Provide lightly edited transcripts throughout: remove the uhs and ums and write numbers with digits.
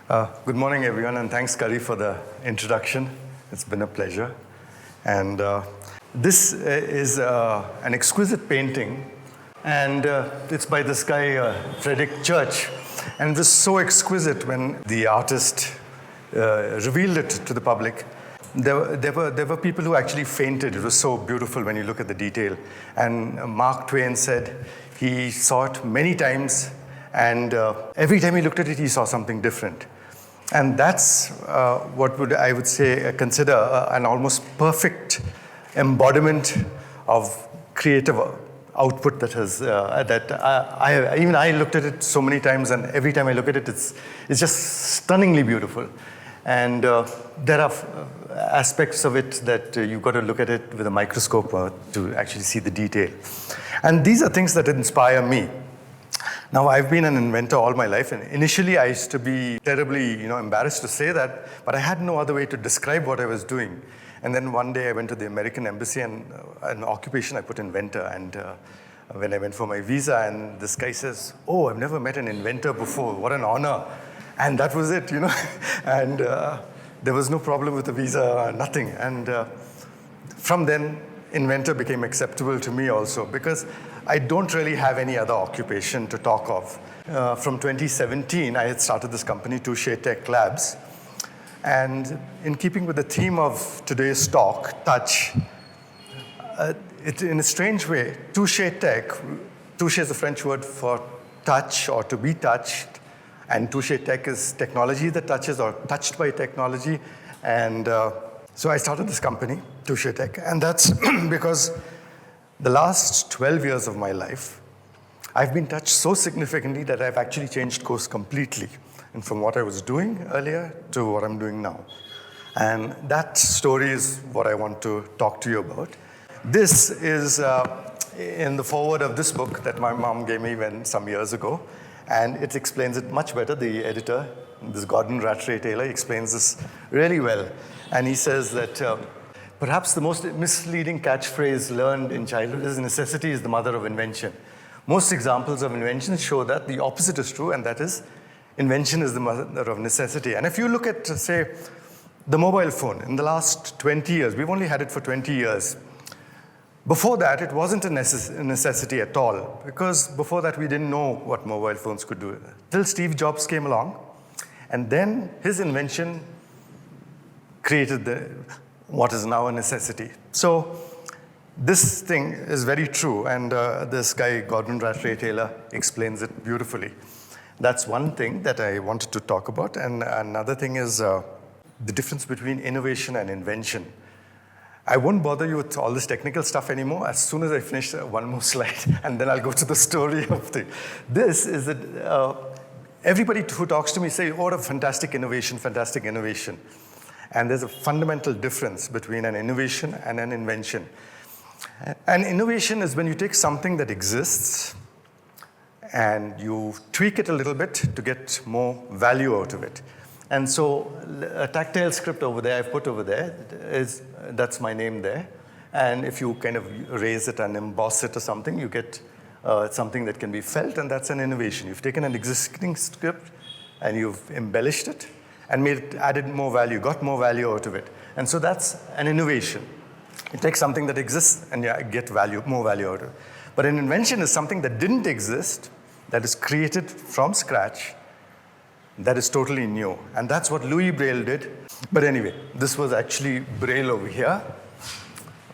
Good morning, everyone, and thanks, Kari, for the introduction. It's been a pleasure. And this is an exquisite painting, and it's by this guy, Frederick Church. And it was so exquisite when the artist revealed it to the public. There were people who actually fainted. It was so beautiful when you look at the detail. And Mark Twain said he saw it many times, and every time he looked at it, he saw something different. And that's what I would say consider an almost perfect embodiment of creative output that has even I looked at it so many times, and every time I look at it, it's just stunningly beautiful. And there are aspects of it that you've got to look at it with a microscope to actually see the detail. And these are things that inspire me. Now, I've been an inventor all my life, and initially I used to be terribly, embarrassed to say that, but I had no other way to describe what I was doing. And then one day I went to the American embassy, and an occupation I put inventor, and when I went for my visa, and this guy says, "Oh, I've never met an inventor before, what an honor." And that was it, and there was no problem with the visa, nothing. And from then, inventor became acceptable to me also, because I don't really have any other occupation to talk of. From 2017, I had started this company, Touche Tech Labs. And in keeping with the theme of today's talk, touch, in a strange way, Touche Tech, touche is a French word for touch or to be touched, and Touche Tech is technology that touches or touched by technology. And so I started this company, Touche Tech, and that's because the last 12 years of my life, I've been touched so significantly that I've actually changed course completely, and from what I was doing earlier to what I'm doing now. And that story is what I want to talk to you about. This is in the foreword of this book that my mom gave me some years ago, and it explains it much better. The editor, this Gordon Rattray Taylor, explains this really well. And he says that perhaps the most misleading catchphrase learned in childhood is necessity is the mother of invention. Most examples of invention show that the opposite is true, and that is invention is the mother of necessity. And if you look at, say, the mobile phone, in the last 20 years, we've only had it for 20 years. Before that, it wasn't a necessity at all, because before that, we didn't know what mobile phones could do. Till Steve Jobs came along, and then his invention created what is now a necessity. So this thing is very true, and this guy, Gordon Rattray Taylor, explains it beautifully. That's one thing that I wanted to talk about, and another thing is the difference between innovation and invention. I won't bother you with all this technical stuff anymore. As soon as I finish one more slide, and then I'll go to the story of the. This is that everybody who talks to me say, "Oh, what a fantastic innovation, fantastic innovation." And there's a fundamental difference between an innovation and an invention. An innovation is when you take something that exists and you tweak it a little bit to get more value out of it. And so a tactile script over there, I've put over there, that's my name there. And if you kind of raise it and emboss it or something, you get something that can be felt, and that's an innovation. You've taken an existing script and you've embellished it and added more value, got more value out of it. And so that's an innovation. You take something that exists and you get more value out of it. But an invention is something that didn't exist, that is created from scratch, that is totally new. And that's what Louis Braille did. But anyway, this was actually Braille over here,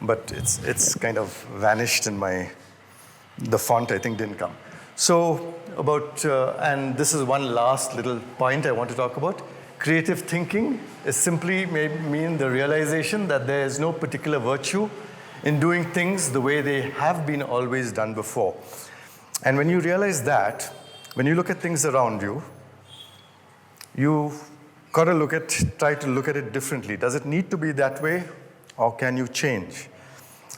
but it's kind of vanished in the font I think didn't come. So and this is one last little point I want to talk about. Creative thinking is simply mean the realization that there is no particular virtue in doing things the way they have been always done before. And when you realize that, when you look at things around you, you've got to try to look at it differently. Does it need to be that way, or can you change?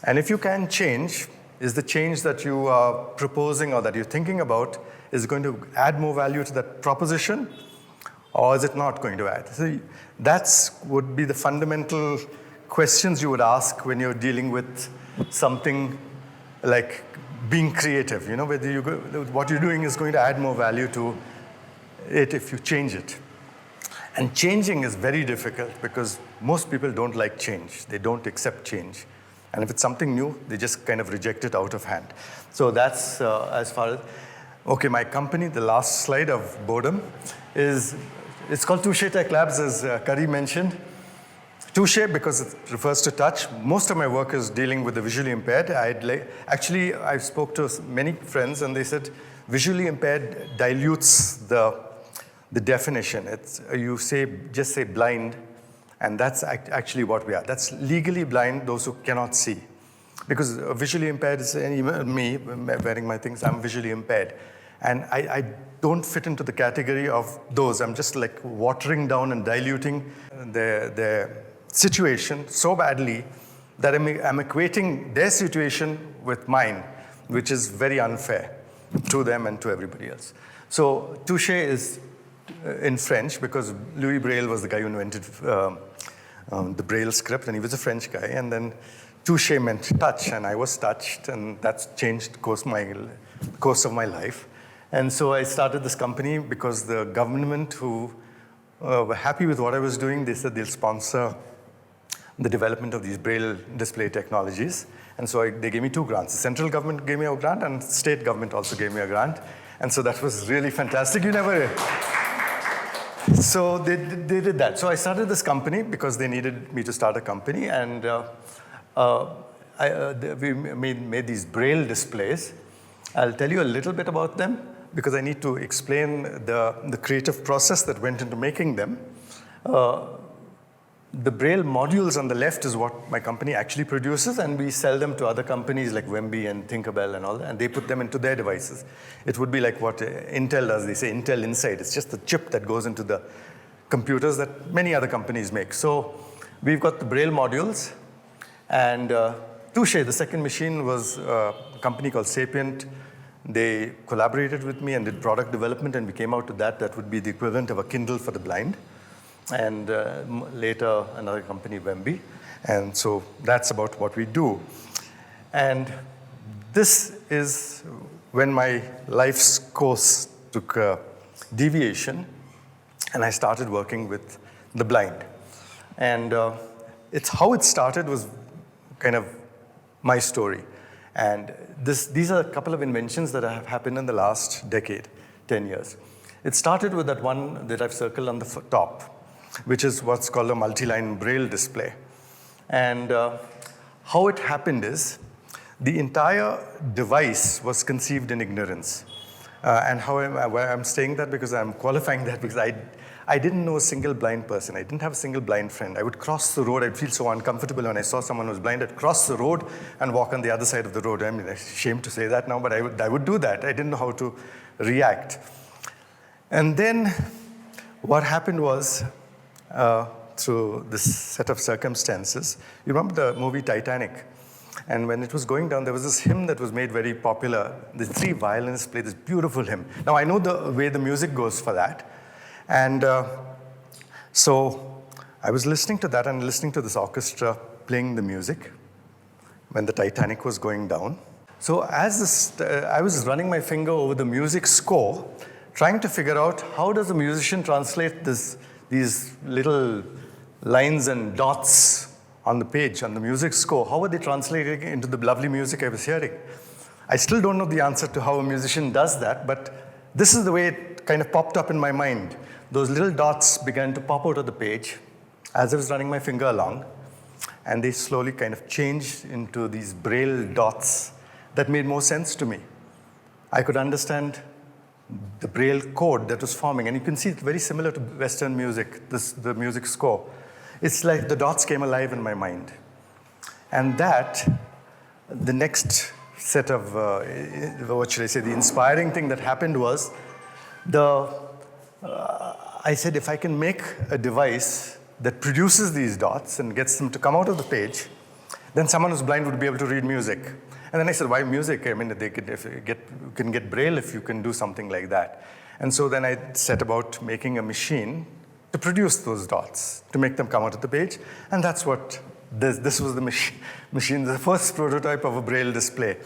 And if you can change, is the change that you are proposing or that you're thinking about is going to add more value to that proposition, or is it not going to add? So that would be the fundamental questions you would ask when you're dealing with something like being creative. Whether what you're doing is going to add more value to it if you change it. And changing is very difficult because most people don't like change. They don't accept change. And if it's something new, they just kind of reject it out of hand. So that's as far as, okay, my company, the last slide of boredom, it's called Touche Tech Labs, as Kari mentioned. Touche because it refers to touch. Most of my work is dealing with the visually impaired. Actually, I spoke to many friends and they said visually impaired dilutes the definition. Just say blind, and that's actually what we are. That's legally blind, those who cannot see. Because visually impaired is me wearing my things, I'm visually impaired. And I don't fit into the category of those. I'm just like watering down and diluting their situation so badly that I'm equating their situation with mine, which is very unfair to them and to everybody else. So touche is in French because Louis Braille was the guy who invented the Braille script, and he was a French guy. And then touche meant touch, and I was touched, and that's changed the course of my life. And so I started this company because the government, who were happy with what I was doing, they said they'll sponsor the development of these Braille display technologies. And so they gave me 2 grants. The central government gave me a grant, and state government also gave me a grant. And so that was really fantastic. So they did that. So I started this company because they needed me to start a company. And we made these Braille displays. I'll tell you a little bit about them because I need to explain the creative process that went into making them. The Braille modules on the left is what my company actually produces, and we sell them to other companies like Wemby and Tinkerbell and all that, and they put them into their devices. It would be like what Intel does. They say Intel Inside. It's just the chip that goes into the computers that many other companies make. So we've got the Braille modules, and Touche, the second machine, was a company called Sapient. They collaborated with me and did product development, and we came out to that. That would be the equivalent of a Kindle for the blind. And later another company, Wemby. And so that's about what we do. And this is when my life's course took a deviation, and I started working with the blind. And it's how it started was kind of my story. And these are a couple of inventions that have happened in the last decade, 10 years. It started with that one that I've circled on the top, which is what's called a multi-line Braille display. And how it happened is the entire device was conceived in ignorance. And how I'm saying that because I'm qualifying that because I didn't know a single blind person. I didn't have a single blind friend. I would cross the road. I'd feel so uncomfortable when I saw someone who was blind. I'd cross the road and walk on the other side of the road. I mean, I'm ashamed to say that now, but I would do that. I didn't know how to react. And then what happened was, through this set of circumstances, you remember the movie Titanic? And when it was going down, there was this hymn that was made very popular. The 3 violinists played this beautiful hymn. Now, I know the way the music goes for that. And so I was listening to that and listening to this orchestra playing the music when the Titanic was going down. So as I was running my finger over the music score, trying to figure out how does a musician translate these little lines and dots on the page, on the music score. How are they translating into the lovely music I was hearing? I still don't know the answer to how a musician does that, but this is the way it kind of popped up in my mind. Those little dots began to pop out of the page as I was running my finger along, and they slowly kind of changed into these Braille dots that made more sense to me. I could understand the Braille code that was forming, and you can see it's very similar to Western music, the music score. It's like the dots came alive in my mind. And that, the next set of, what should I say, the inspiring thing that happened was, I said, if I can make a device that produces these dots and gets them to come out of the page, then someone who's blind would be able to read music. And then I said, why music? I mean, you can get Braille if you can do something like that. And so then I set about making a machine to produce those dots, to make them come out of the page. And that's what, this was the machine, the first prototype of a Braille display.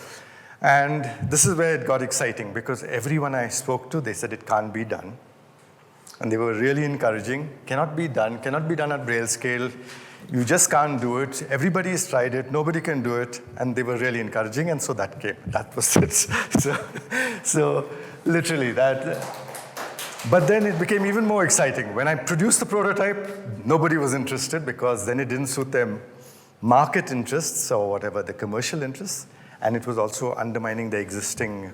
And this is where it got exciting, because everyone I spoke to, they said it can't be done. And they were really encouraging. Cannot be done at Braille scale. You just can't do it. Everybody has tried it. Nobody can do it. And they were really encouraging. And so that came. That was it. So literally that. But then it became even more exciting. When I produced the prototype, nobody was interested because then it didn't suit their market interests or whatever, the commercial interests. And it was also undermining the existing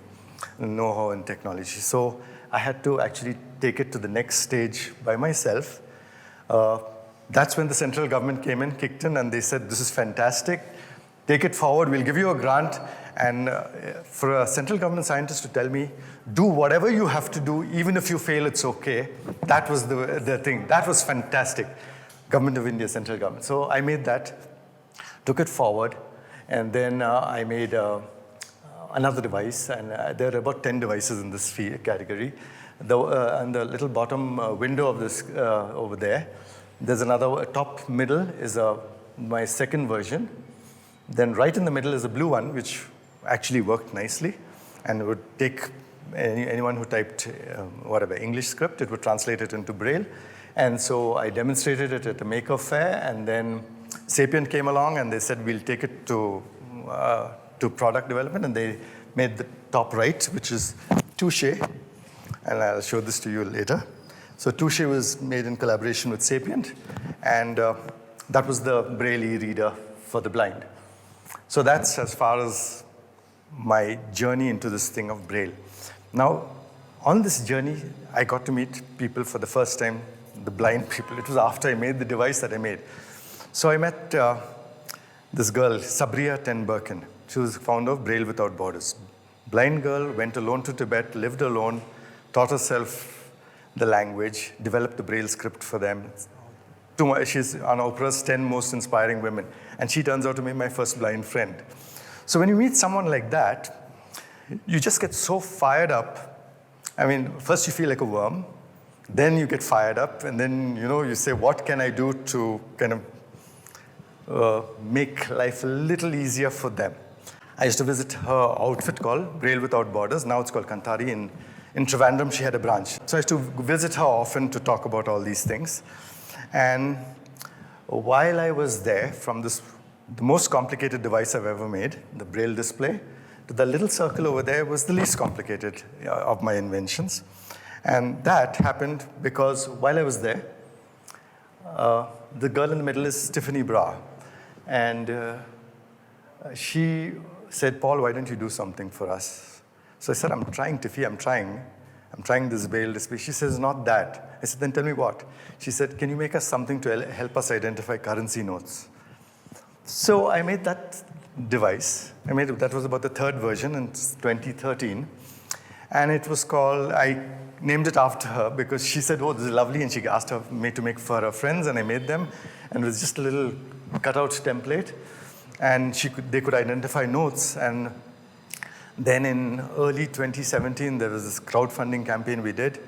know-how and technology. So I had to actually take it to the next stage by myself. That's when the central government came in, kicked in, and they said, this is fantastic. Take it forward, we'll give you a grant. And for a central government scientist to tell me, do whatever you have to do, even if you fail, it's okay. That was the thing. That was fantastic. Government of India, central government. So I made that, took it forward, and then I made another device, and there are about 10 devices in this category. And the little bottom window of this over there, there's another top middle is my second version. Then right in the middle is a blue one, which actually worked nicely, and it would take anyone who typed whatever English script, it would translate it into Braille. And so I demonstrated it at a Maker Faire, and then Sapient came along, and they said, we'll take it to product development, and they made the top right, which is Touche, and I'll show this to you later. So Touche was made in collaboration with Sapient, and that was the Braille e-reader for the blind. So that's as far as my journey into this thing of Braille. Now, on this journey, I got to meet people for the first time, the blind people. It was after I made the device that I made. So I met this girl, Sabriya Ten Birkin. She was the founder of Braille Without Borders. Blind girl, went alone to Tibet, lived alone, taught herself the language, developed the Braille script for them. She's on Oprah's 10 Most Inspiring Women, and she turns out to be my first blind friend. So when you meet someone like that, you just get so fired up. I mean, first you feel like a worm, then you get fired up, and then you say, what can I do to kind of make life a little easier for them? I used to visit her outfit called Braille Without Borders. Now it's called Kantari. In Trivandrum, she had a branch. So I used to visit her often to talk about all these things. And while I was there, from the most complicated device I've ever made, the Braille display, to the little circle over there was the least complicated of my inventions. And that happened because while I was there, the girl in the middle is Tiffany Bra. And she said, Paul, why don't you do something for us? So I said, I'm trying, Tiffy, I'm trying this Braille display. She says, not that. I said, then tell me what? She said, can you make us something to help us identify currency notes? So I made that device. That was about the third version in 2013. And it was called, I named it after her because she said, oh, this is lovely. And she asked me to make for her friends, and I made them. And it was just a little cutout template. And they could identify notes. And then in early 2017, there was this crowdfunding campaign we did.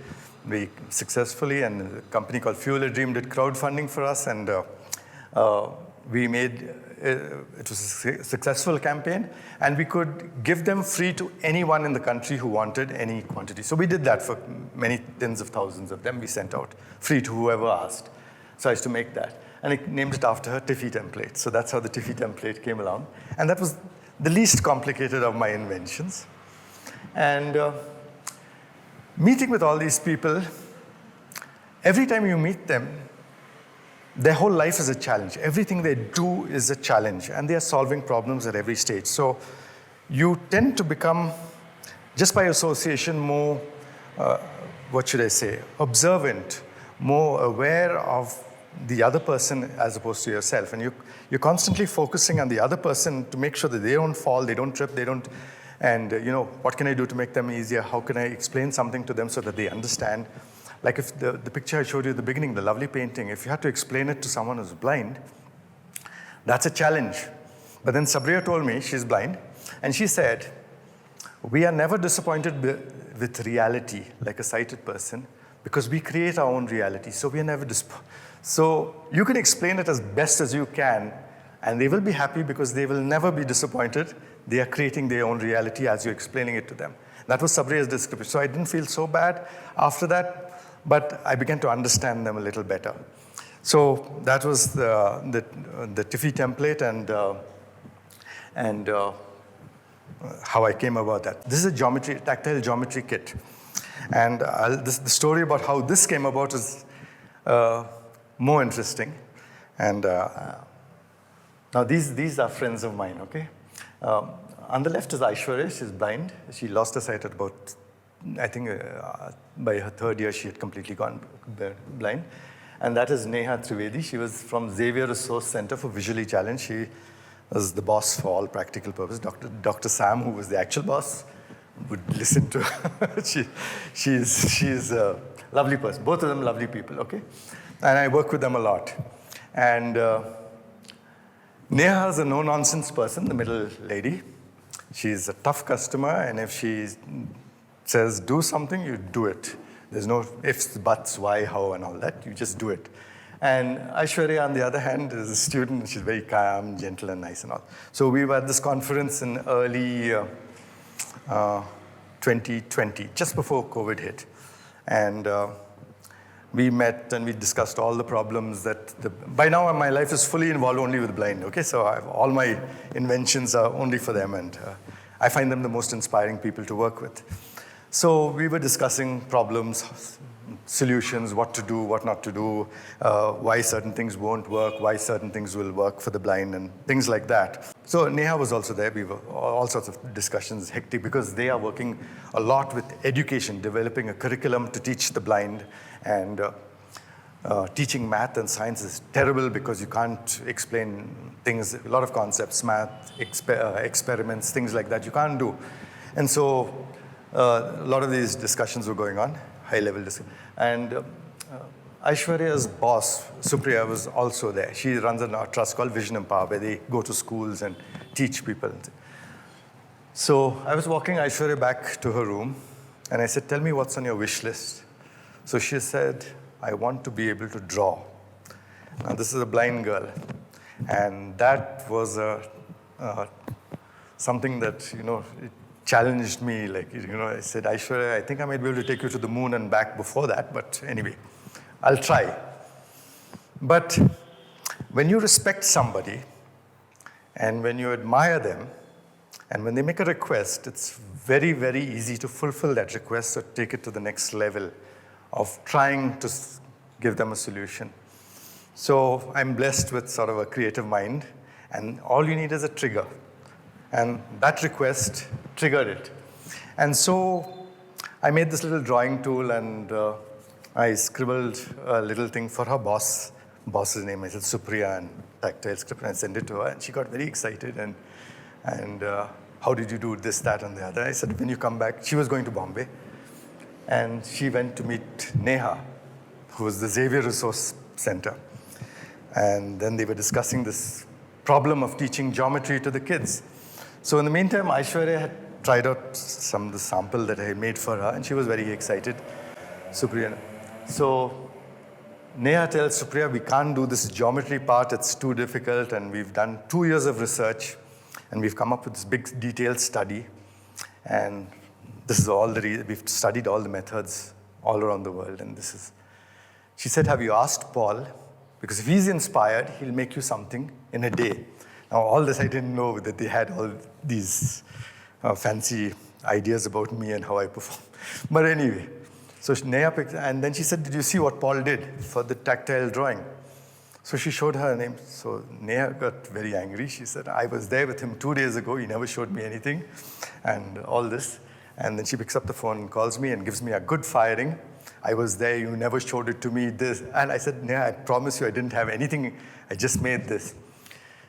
We successfully, and a company called Fuel a Dream did crowdfunding for us. And we made, it was a successful campaign. And we could give them free to anyone in the country who wanted any quantity. So we did that for many tens of thousands of them. We sent out free to whoever asked. So I used to make that. And I named it after her, Tiffy template. So that's how the Tiffy template came along. And that was the least complicated of my inventions. And meeting with all these people, every time you meet them, their whole life is a challenge. Everything they do is a challenge, and they are solving problems at every stage. So you tend to become, just by association, more, observant, more aware of the other person as opposed to yourself. And you're constantly focusing on the other person to make sure that they don't fall, they don't trip, and what can I do to make them easier? How can I explain something to them so that they understand? Like if the picture I showed you at the beginning, the lovely painting, if you had to explain it to someone who's blind, that's a challenge. But then Sabriya told me, she's blind, and she said, we are never disappointed with reality, like a sighted person, because we create our own reality. So we are never disappointed. So you can explain it as best as you can, and they will be happy because they will never be disappointed. They are creating their own reality as you're explaining it to them. That was Sabriya's description. So I didn't feel so bad. After that, but I began to understand them a little better. So that was the TIFI template and how I came about that. This is a tactile geometry kit. And the story about how this came about is more interesting. And now these are friends of mine, okay? On the left is Aishwarya, she's blind. She lost her sight at about, I think by her third year she had completely gone blind. And that is Neha Trivedi. She was from Xavier Resource Center for Visually Challenged. She was the boss for all practical purposes. Dr. Sam, who was the actual boss, would listen to her. She's a lovely person. Both of them lovely people, okay? And I work with them a lot. And Neha is a no-nonsense person, the middle lady. She's a tough customer, and if she says do something, you do it. There's no ifs, buts, why, how, and all that. You just do it. And Aishwarya, on the other hand, is a student. She's very calm, gentle, and nice and all. So we were at this conference in early 2020, just before COVID hit. And we met and we discussed all the problems that, by now my life is fully involved only with blind, okay? So all my inventions are only for them, and I find them the most inspiring people to work with. So we were discussing problems, solutions, what to do, what not to do, why certain things won't work, why certain things will work for the blind, and things like that. So Neha was also there. We were all sorts of discussions, hectic, because they are working a lot with education, developing a curriculum to teach the blind, and teaching math and science is terrible because you can't explain things, a lot of concepts, math, experiments, things like that you can't do. And so a lot of these discussions were going on, high-level discussions. And Aishwarya's boss, Supriya, was also there. She runs a trust called Vision Empower, where they go to schools and teach people. So I was walking Aishwarya back to her room, and I said, tell me what's on your wish list. So she said, I want to be able to draw. Now, this is a blind girl. And that was something that, it challenged me. Like, I said, Aishwarya, I think I might be able to take you to the moon and back before that, but anyway, I'll try. But when you respect somebody, and when you admire them, and when they make a request, it's very, very easy to fulfill that request or take it to the next level of trying to give them a solution. So I'm blessed with sort of a creative mind, and all you need is a trigger. And that request triggered it. And so I made this little drawing tool, and I scribbled a little thing for her boss. Boss's name, I said Supriya, and tactile script, and I sent it to her, and she got very excited. And how did you do this, that, and the other? I said, when you come back, she was going to Bombay. And she went to meet Neha, who was the Xavier Resource Center. And then they were discussing this problem of teaching geometry to the kids. So in the meantime, Aishwarya had tried out some of the sample that I had made for her, and she was very excited. Supriya. So Neha tells Supriya, we can't do this geometry part, it's too difficult, and we've done 2 years of research, and we've come up with this big detailed study. And this is all we've studied all the methods all around the world, and this is. She said, have you asked Paul? Because if he's inspired, he'll make you something in a day. Now, all this I didn't know, that they had all these fancy ideas about me and how I perform. But anyway, so Neha picked, and then she said, did you see what Paul did for the tactile drawing? So she showed her name. So Neha got very angry. She said, I was there with him 2 days ago. He never showed me anything, and all this. And then she picks up the phone and calls me and gives me a good firing. I was there, you never showed it to me, this. And I said, Neha, I promise you I didn't have anything. I just made this.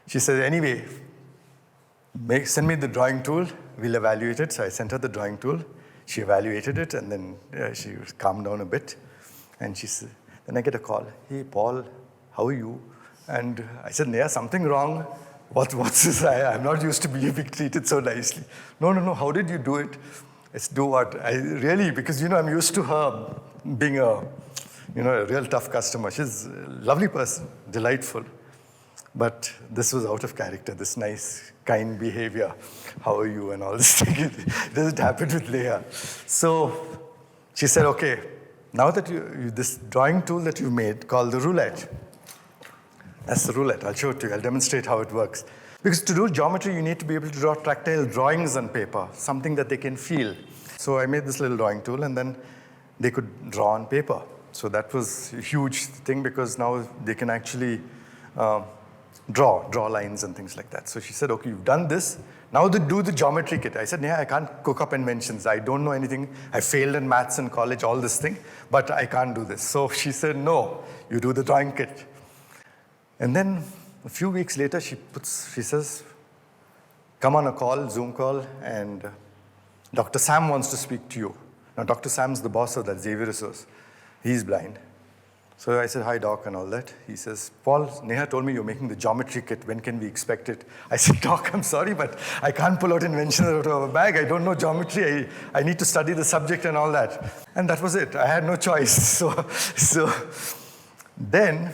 She said, anyway, send me the drawing tool. We'll evaluate it. So I sent her the drawing tool. She evaluated it, and then she calmed down a bit. And she said, then I get a call. Hey, Paul, how are you? And I said, Neha, something wrong. What's this? I'm not used to being treated so nicely. No, how did you do it? It's do what? Because, I'm used to her being a real tough customer. She's a lovely person, delightful. But this was out of character, this nice, kind behavior. How are you? And all this thing. It doesn't happen with Neha. So she said, okay, now that this drawing tool that you made called the roulette, that's the roulette. I'll show it to you. I'll demonstrate how it works. Because to do geometry, you need to be able to draw tactile drawings on paper, something that they can feel. So I made this little drawing tool, and then they could draw on paper. So that was a huge thing, because now they can actually draw lines and things like that. So she said, okay, you've done this. Now do the geometry kit. I said, yeah, I can't cook up inventions. I don't know anything. I failed in maths in college, all this thing, but I can't do this. So she said, no, you do the drawing kit. And then a few weeks later, she says, come on a call, Zoom call, and Dr. Sam wants to speak to you. Now, Dr. Sam's the boss of that Xavier Resource. He's blind. So I said, hi, doc, and all that. He says, Paul, Neha told me you're making the geometry kit. When can we expect it? I said, doc, I'm sorry, but I can't pull out inventions out of a bag. I don't know geometry. I need to study the subject and all that. And that was it. I had no choice. So then,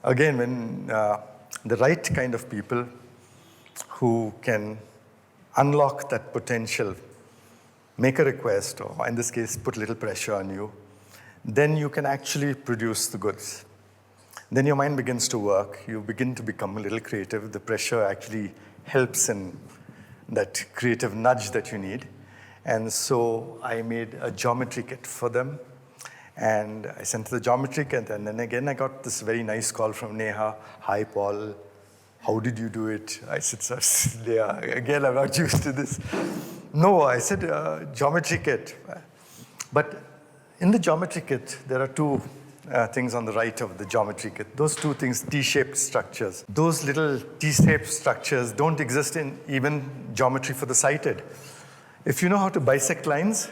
again, when the right kind of people who can unlock that potential, make a request, or in this case, put a little pressure on you, then you can actually produce the goods. Then your mind begins to work. You begin to become a little creative. The pressure actually helps in that creative nudge that you need. And so I made a geometry kit for them. And I sent the geometry kit. And then again, I got this very nice call from Neha. Hi, Paul. How did you do it? I said, sir, yeah, again, I'm not used to this. No, I said, geometry kit. But in the geometry kit, there are two things on the right of the geometry kit. Those two things, T-shaped structures. Those little T-shaped structures don't exist in even geometry for the sighted. If you know how to bisect lines,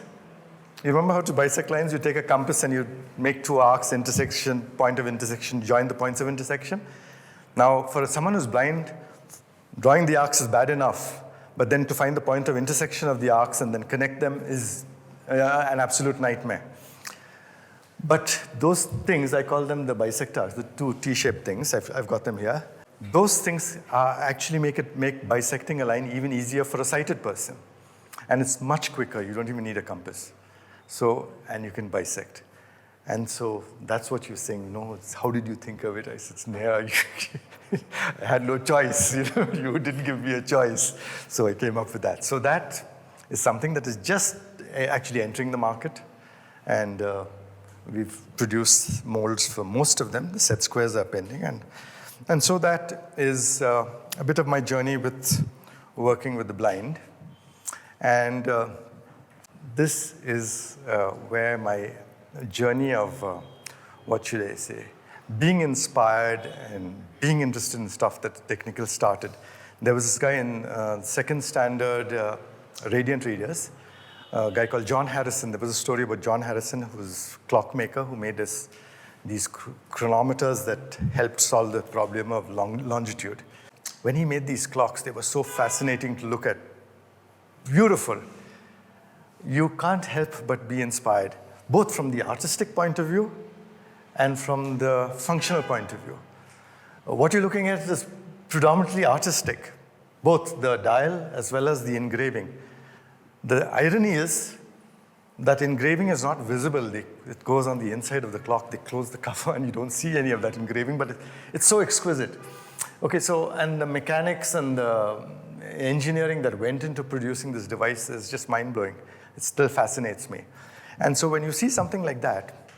you remember how to bisect lines? You take a compass and you make two arcs, intersection, point of intersection, join the points of intersection. Now, for someone who's blind, drawing the arcs is bad enough, but then to find the point of intersection of the arcs and then connect them is an absolute nightmare. But those things, I call them the bisectors, the two T-shaped things. I've got them here. Those things actually make bisecting a line even easier for a sighted person. And it's much quicker. You don't even need a compass. So, and you can bisect. And so that's what you're saying. No, how did you think of it? I said, Neha, I had no choice. You didn't give me a choice. So I came up with that. So that is something that is just actually entering the market. And we've produced molds for most of them. The set squares are pending. And so that is a bit of my journey with working with the blind. And this is where my journey of, what should I say, being inspired and being interested in stuff that technical started. There was this guy in second standard Radiant Readers, a guy called John Harrison. There was a story about John Harrison, who was a clockmaker, who made these chronometers that helped solve the problem of longitude. When he made these clocks, they were so fascinating to look at. Beautiful. You can't help but be inspired, both from the artistic point of view and from the functional point of view. What you're looking at is predominantly artistic, both the dial as well as the engraving. The irony is that engraving is not visible. It goes on the inside of the clock. They close the cover and you don't see any of that engraving, but it's so exquisite. Okay, so, and the mechanics and the engineering that went into producing this device is just mind-blowing. It still fascinates me. And so when you see something like that,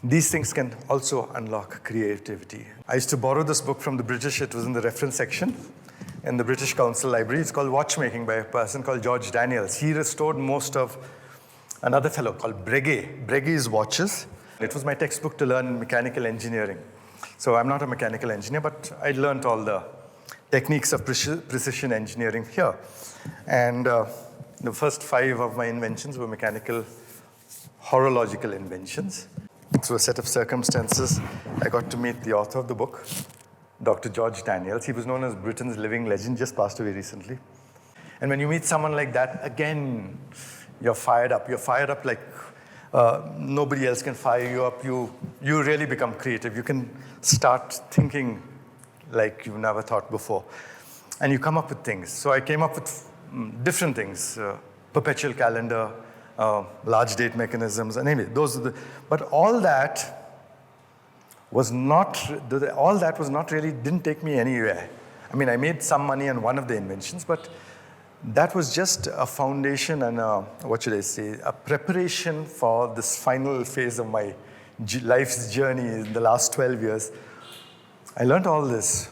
these things can also unlock creativity. I used to borrow this book from the British. It was in the reference section in the British Council Library. It's called Watchmaking by a person called George Daniels. He restored most of another fellow called Breguet. Breguet's watches. It was my textbook to learn mechanical engineering. So I'm not a mechanical engineer, but I learned all the techniques of precision engineering here. And the first 5 of my inventions were mechanical horological inventions. Through a set of circumstances, I got to meet the author of the book, Dr. George Daniels. He was known as Britain's living legend, just passed away recently. And when you meet someone like that, again, you're fired up. You're fired up like nobody else can fire you up. You really become creative. You can start thinking like you've never thought before. And you come up with things. So I came up with different things, perpetual calendar, large date mechanisms, and anyway, those are the, but all that was not really, didn't take me anywhere. I mean, I made some money on one of the inventions, but that was just a foundation and what should I say, a preparation for this final phase of my life's journey in the last 12 years. I learned all this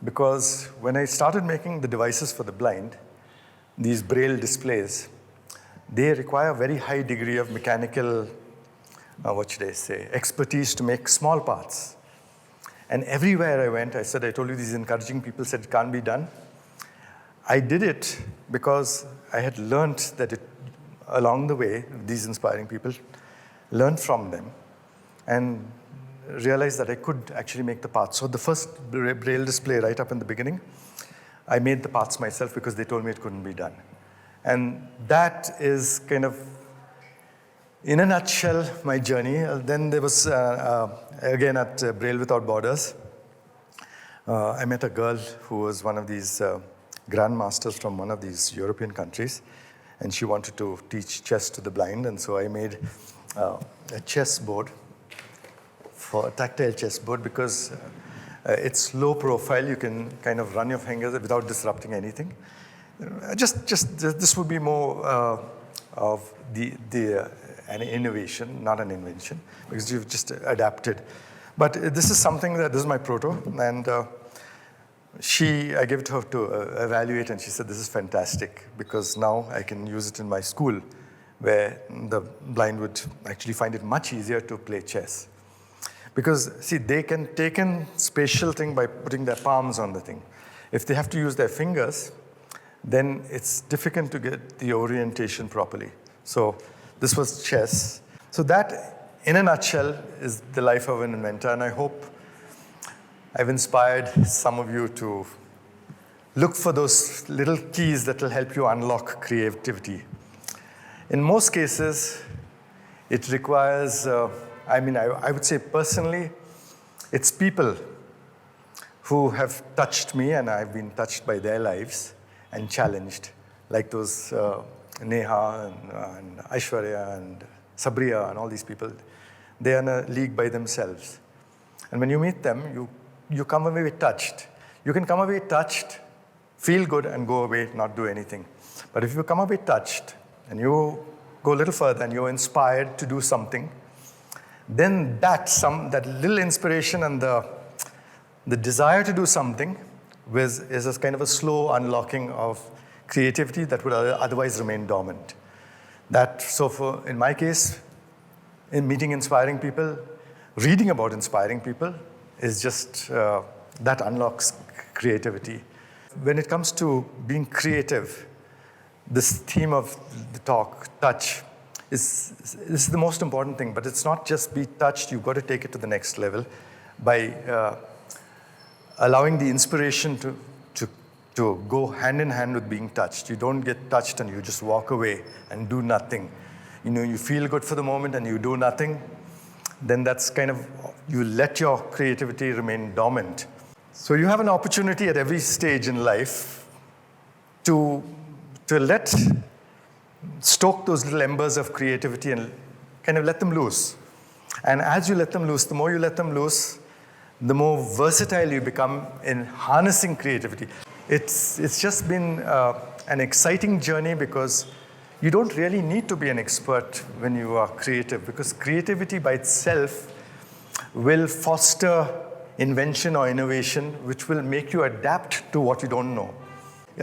because when I started making the devices for the blind, these braille displays, they require a very high degree of mechanical, what should I say, expertise to make small parts. And everywhere I went, I told you these encouraging people said it can't be done. I did it because I had learned that along the way, these inspiring people, learned from them and realized that I could actually make the parts. So the first braille display right up in the beginning, I made the parts myself because they told me it couldn't be done. And that is kind of, in a nutshell, my journey. Then there was, again at Braille Without Borders, I met a girl who was one of these grandmasters from one of these European countries, and she wanted to teach chess to the blind, and so I made a chess board, for a tactile chess board, because it's low profile. You can kind of run your fingers without disrupting anything. This would be more of an innovation, not an invention, because you've just adapted. But this is something this is my proto, and I gave it to her to evaluate, and she said, this is fantastic, because now I can use it in my school, where the blind would actually find it much easier to play chess. Because, see, they can take in spatial thing by putting their palms on the thing. If they have to use their fingers, then it's difficult to get the orientation properly. So this was chess. So that, in a nutshell, is the life of an inventor, and I hope I've inspired some of you to look for those little keys that will help you unlock creativity. In most cases, it requires, I would say personally, it's people who have touched me and I've been touched by their lives and challenged, like those Neha and Aishwarya and Sabriya and all these people. They are in a league by themselves. And when you meet them, you come away touched. You can come away touched, feel good, and go away, not do anything. But if you come away touched, and you go a little further, and you're inspired to do something, then that little inspiration and the desire to do something is a kind of a slow unlocking of creativity that would otherwise remain dormant. In my case, in meeting inspiring people, reading about inspiring people, is just, that unlocks creativity. When it comes to being creative, this theme of the talk, touch, is the most important thing, but it's not just be touched, you've got to take it to the next level by allowing the inspiration to go hand in hand with being touched. You don't get touched and you just walk away and do nothing. You feel good for the moment and you do nothing, then that's kind of, you let your creativity remain dormant. So you have an opportunity at every stage in life to stoke those little embers of creativity and kind of let them loose. And as you let them loose, the more you let them loose, the more versatile you become in harnessing creativity. It's just been an exciting journey because you don't really need to be an expert when you are creative, because creativity by itself will foster invention or innovation, which will make you adapt to what you don't know.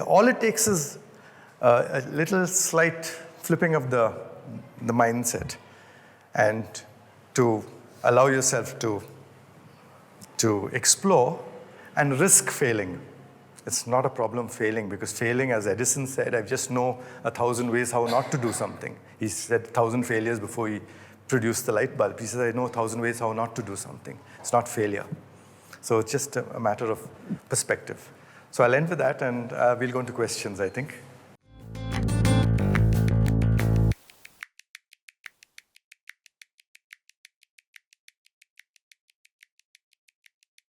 All it takes is a little slight flipping of the mindset and to allow yourself to explore and risk failing. It's not a problem failing, because failing, as Edison said, I just know 1,000 ways how not to do something. He said 1,000 failures before he produced the light bulb. He said, I know 1,000 ways how not to do something. It's not failure. So it's just a matter of perspective. So I'll end with that, and we'll go into questions, I think.